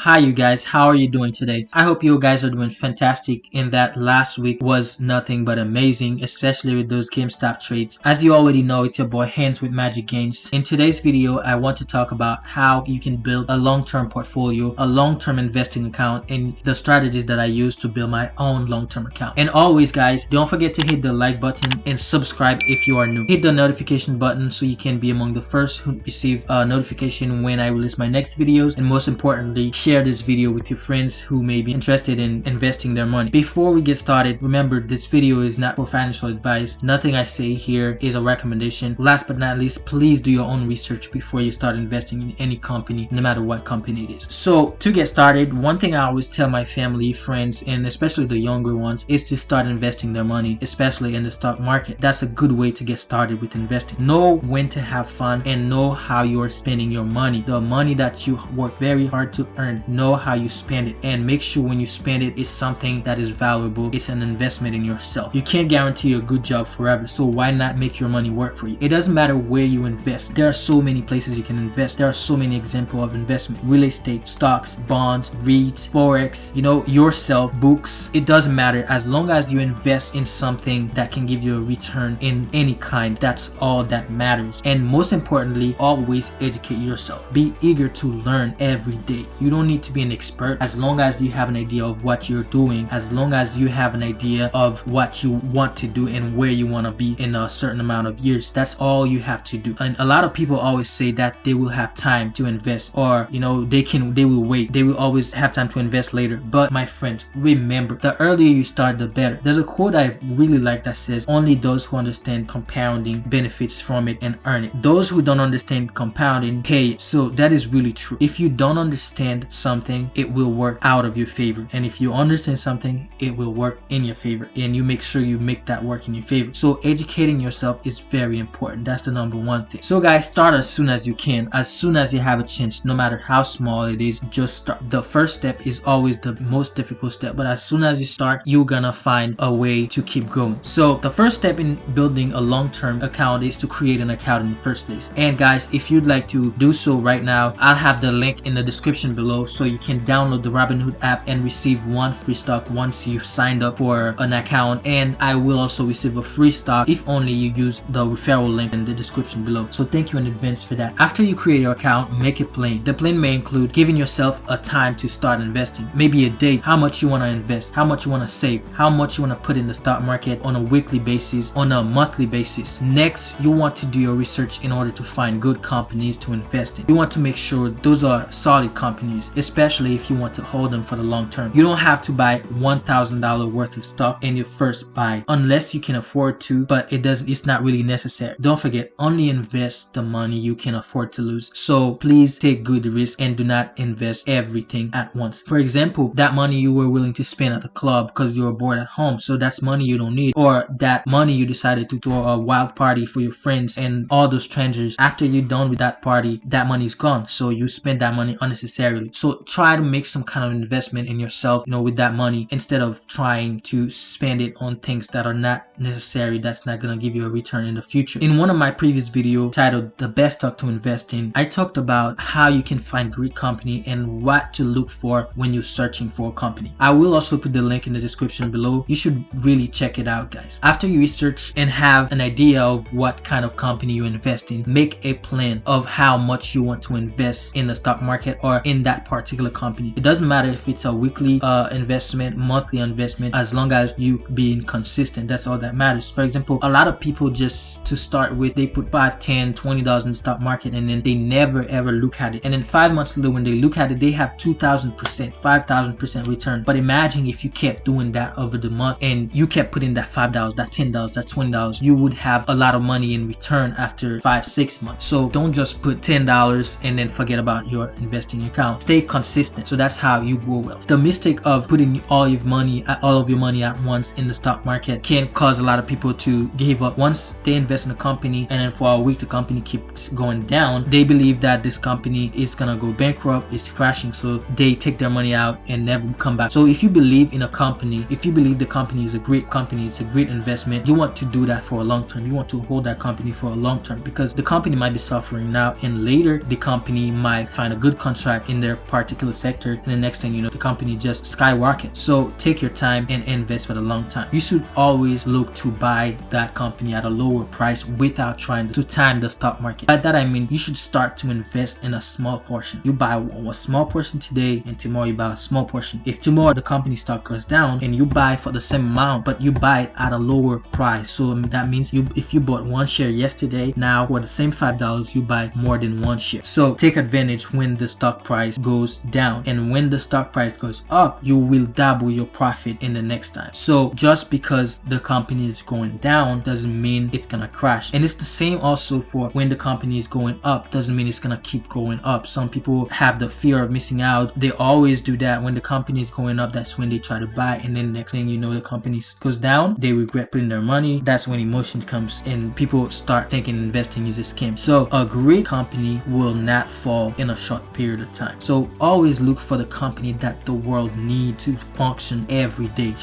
Hi you guys, how are you doing today? I hope you guys are doing fantastic and that last week was nothing but amazing, especially with those GameStop trades. As you already know, it's your boy Hands with Magic Gains. In today's video, I want to talk about how you can build a long-term portfolio, a long-term investing account, and the strategies that I use to build my own long-term account. And always guys, don't forget to hit the like button and subscribe if you are new. Hit the notification button so you can be among the first who receive a notification when I release my next videos, and most importantly, share this video with your friends who may be interested in investing their money. Before we get started, remember this video is not for financial advice. Nothing I say here is a recommendation. Last but not least, please do your own research before you start investing in any company, no matter what company it is. So to get started, one thing I always tell my family, friends, and especially the younger ones is to start investing their money, especially in the stock market. That's a good way to get started with investing. Know when to have fun and know how you're spending your money. The money that you work very hard to earn, know how you spend it, and make sure when you spend it is something that is valuable. It's an investment in yourself. You can't guarantee a good job forever, so why not make your money work for you? It doesn't matter where you invest. There are so many places you can invest. There are so many examples of investment: real estate, stocks, bonds, REITs, forex, yourself, books. It doesn't matter as long as you invest in something that can give you a return in any kind. That's all that matters. And most importantly, always educate yourself. Be eager to learn every day. You don't need to be an expert as long as you have an idea of what you're doing, as long as you have an idea of what you want to do and where you want to be in a certain amount of years. That's all you have to do. And a lot of people always say that they will have time to invest, or they will wait, they will always have time to invest later. But my friends, remember, the earlier you start, the better. There's a quote I really like that says, only those who understand compounding benefits from it and earn it. Those who don't understand compounding pay it. So that is really true. If you don't understand something, it will work out of your favor, and if you understand something, it will work in your favor, and you make sure you make that work in your favor. So educating yourself is very important. That's the number one thing. So guys, start as soon as you can, as soon as you have a chance. No matter how small it is, just start. The first step is always the most difficult step, but as soon as you start, you're gonna find a way to keep going. So the first step in building a long-term account is to create an account in the first place. And guys, if you'd like to do so right now, I'll have the link in the description below, so you can download the Robinhood app and receive one free stock once you've signed up for an account. And I will also receive a free stock if only you use the referral link in the description below. So thank you in advance for that. After you create your account, make it plain. The plan may include giving yourself a time to start investing, maybe a date, how much you want to invest, how much you want to save, how much you want to put in the stock market on a weekly basis, on a monthly basis. Next, you want to do your research in order to find good companies to invest in. You want to make sure those are solid companies, especially if you want to hold them for the long term. You don't have to buy $1,000 worth of stock in your first buy unless you can afford to, but it's not really necessary. Don't forget, only invest the money you can afford to lose. So please take good risk and do not invest everything at once. For example, that money you were willing to spend at the club because you were bored at home, so that's money you don't need. Or that money you decided to throw a wild party for your friends and all those strangers. After you're done with that party, that money is gone, so you spend that money unnecessarily. So try to make some kind of investment in yourself, with that money, instead of trying to spend it on things that are not necessary, that's not gonna give you a return in the future. In one of my previous videos titled The Best Stock to Invest in, I talked about how you can find great company and what to look for when you're searching for a company. I will also put the link in the description below. You should really check it out, guys. After you research and have an idea of what kind of company you invest in, make a plan of how much you want to invest in the stock market or in that particular company. It doesn't matter if it's a weekly investment, monthly investment, as long as you being consistent. That's all that matters. For example, a lot of people, just to start with, they put $5, $10, $20 in the stock market, and then they never ever look at it, and then 5 months later when they look at it, they have 2,000%, 5,000% return. But imagine if you kept doing that over the month and you kept putting that $5, that $10, that $20, you would have a lot of money in return after 5-6 months. So don't just put $10 and then forget about your investing account. Stay consistent. So that's how you grow wealth. The mistake of putting all of your money at once in the stock market can cause a lot of people to give up. Once they invest in a company and then for a week the company keeps going down, they believe that this company is gonna go bankrupt, it's crashing, so they take their money out and never come back. So if you believe in a company, if you believe the company is a great company, it's a great investment, you want to do that for a long term. You want to hold that company for a long term, because the company might be suffering now and later the company might find a good contract in their particular sector, and the next thing you know, the company just skyrockets. So take your time and invest for the long time. You should always look to buy that company at a lower price without trying to time the stock market. By that I mean you should start to invest in a small portion. You buy a small portion today, and tomorrow you buy a small portion. If tomorrow the company stock goes down and you buy for the same amount, but you buy it at a lower price, so that means if you bought one share yesterday, now for the same $5 you buy more than one share. So take advantage when the stock price goes down, and when the stock price goes up, you will double your profit in the next time. So just because the company is going down doesn't mean it's gonna crash. And it's the same also for when the company is going up, doesn't mean it's gonna keep going up. Some people have the fear of missing out. They always do that. When the company is going up, that's when they try to buy, and then the next thing you know, the company goes down, they regret putting their money. That's when emotion comes and people start thinking investing is a scam. So a great company will not fall in a short period of time. So always look for the company that the world needs to function every day.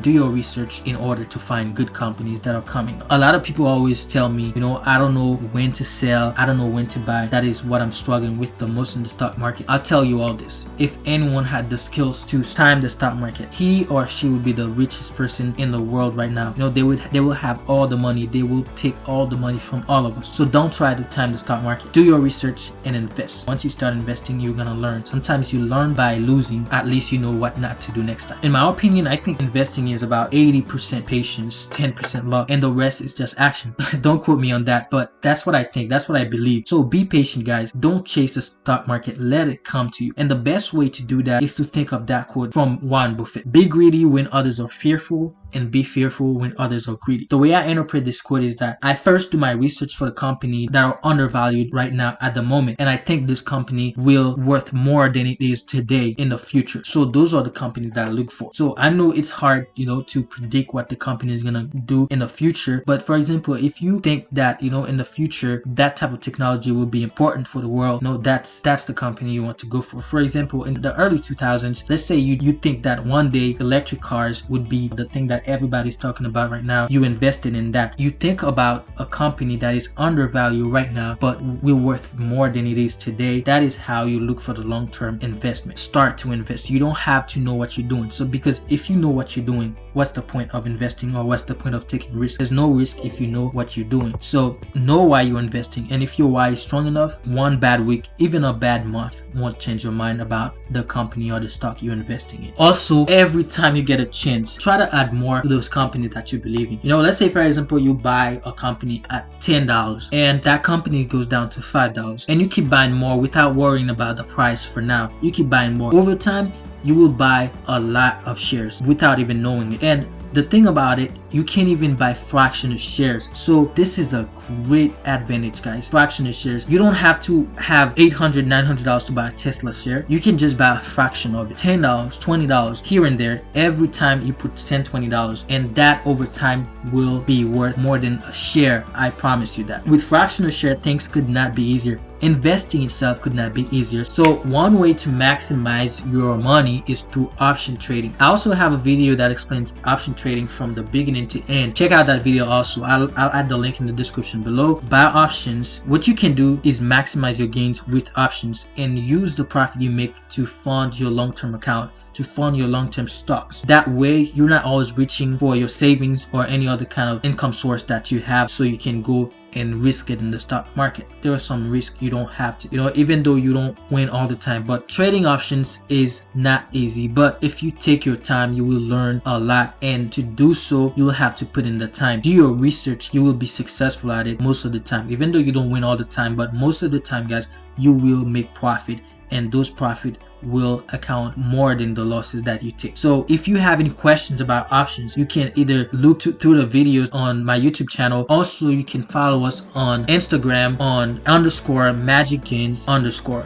Do your research in order to find good companies that are coming up. A lot of people always tell me, I don't know when to sell, I don't know when to buy. That is what I'm struggling with the most in the stock market. I'll tell you all this. If anyone had the skills to time the stock market, he or she would be the richest person in the world right now. They will have all the money. They will take all the money from all of us. So don't try to time the stock market. Do your research and invest. Once you start investing, you're gonna learn. Sometimes you learn by losing. At least you know what not to do next time. In my opinion, I think investing is about 80% patience, 10% luck, and the rest is just action. Don't quote me on that, but that's what I think. That's what I believe. So be patient, guys. Don't chase the stock market. Let it come to you. And the best way to do that is to think of that quote from Warren Buffett. Be greedy when others are fearful, and be fearful when others are greedy. The way I interpret this quote is that I first do my research for the company that are undervalued right now at the moment, and I think this company will worth more than it is today in the future. So those are the companies that I look for. So I know it's hard, to predict what the company is gonna do in the future, but for example, if you think that in the future that type of technology will be important for the world, that's the company you want to go for. For example, in the early 2000s, let's say you think that one day electric cars would be the thing that everybody's talking about right now. You invested in that. You think about a company that is undervalued right now but will worth more than it is today. That is how you look for the long-term investment. Start to invest. You don't have to know what you're doing. So because if you know what you're doing, what's the point of investing, or what's the point of taking risk? There's no risk if you know what you're doing. So know why you're investing, and if your why is strong enough, one bad week, even a bad month, won't change your mind about the company or the stock you're investing in. Also, every time you get a chance, try to add more to those companies that you believe in. Let's say for example you buy a company at $10 and that company goes down to $5, and you keep buying more without worrying about the price. For now, you keep buying more. Over time, you will buy a lot of shares without even knowing it. And the thing about it, you can't even buy fractional shares. So this is a great advantage, guys. Fractional shares. You don't have to have $800, $900 to buy a Tesla share. You can just buy a fraction of it. $10, $20 here and there every time you put $10, $20, and that over time will be worth more than a share. I promise you that. With fractional share, things could not be easier. Investing itself could not be easier. So one way to maximize your money is through option trading. I also have a video that explains option trading from the beginning to end. Check out that video also. I'll add the link in the description below. Buy options. What you can do is maximize your gains with options and use the profit you make to fund your long-term account, to fund your long-term stocks. That way you're not always reaching for your savings or any other kind of income source that you have, so you can go and risk it in the stock market. There are some risks you don't have to, even though you don't win all the time. But trading options is not easy, but if you take your time, you will learn a lot, and to do so, you will have to put in the time. Do your research. You will be successful at it most of the time, even though you don't win all the time. But most of the time, guys, you will make profit, and those profit will account more than the losses that you take. So if you have any questions about options, you can either look through the videos on my YouTube channel. Also, you can follow us on Instagram on _magicgains_,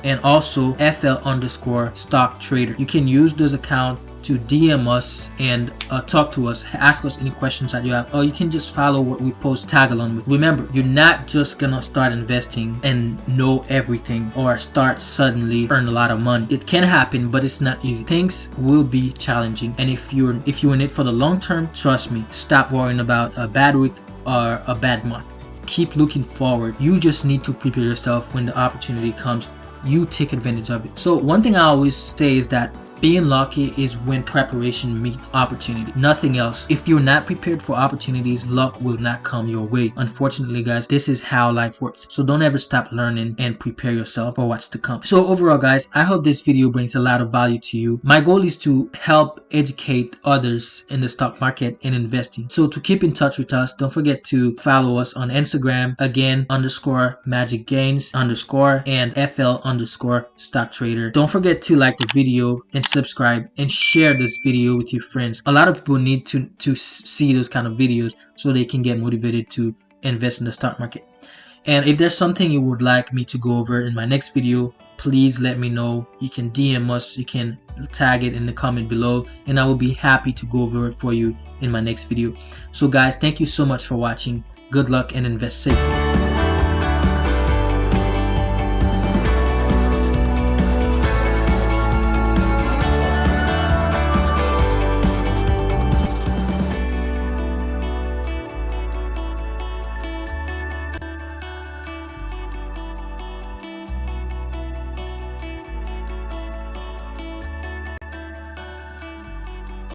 and also FL_stock trader. You can use those accounts to DM us and talk to us, ask us any questions that you have, or you can just follow what we post, tag along with. Remember, you're not just gonna start investing and know everything or start suddenly earn a lot of money. It can happen, but it's not easy. Things will be challenging, and if you're in it for the long term, trust me, stop worrying about a bad week or a bad month. Keep looking forward. You just need to prepare yourself when the opportunity comes. you take advantage of it. So one thing I always say is that being lucky is when preparation meets opportunity, nothing else. If you're not prepared for opportunities, luck will not come your way. Unfortunately, guys, this is how life works. So don't ever stop learning and prepare yourself for what's to come. So overall, guys, I hope this video brings a lot of value to you. My goal is to help educate others in the stock market and investing. So to keep in touch with us, don't forget to follow us on Instagram, again, _magicgains_ and FL_ stock trader. Don't forget to like the video and subscribe and share this video with your friends. A lot of people need to see those kind of videos so they can get motivated to invest in the stock market. And if there's something you would like me to go over in my next video, please let me know. You can DM us, you can tag it in the comment below, and I will be happy to go over it for you in my next video. So guys, thank you so much for watching. Good luck and invest safely.